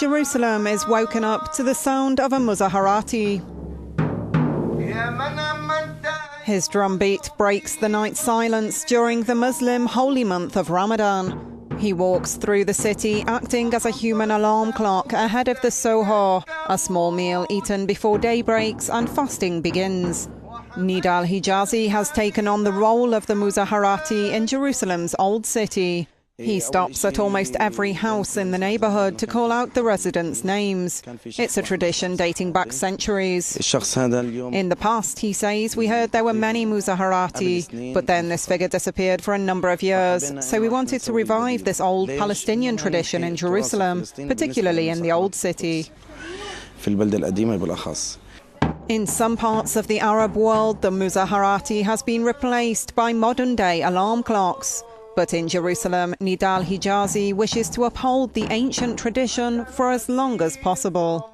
Jerusalem is woken up to the sound of a Musaharaty. His drumbeat breaks the night silence during the Muslim holy month of Ramadan. He walks through the city acting as a human alarm clock ahead of the Sohar, a small meal eaten before day breaks and fasting begins. Nida al-Hijazi has taken on the role of the Musaharaty in Jerusalem's Old City. He stops at almost every house in the neighborhood to call out the residents' names. It's a tradition dating back centuries. In the past, he says, we heard there were many Musaharaty, but then this figure disappeared for a number of years. So we wanted to revive this old Palestinian tradition in Jerusalem, particularly in the Old City. In some parts of the Arab world, the Musaharaty has been replaced by modern-day alarm clocks. But in Jerusalem, Nida al-Hijazi wishes to uphold the ancient tradition for as long as possible.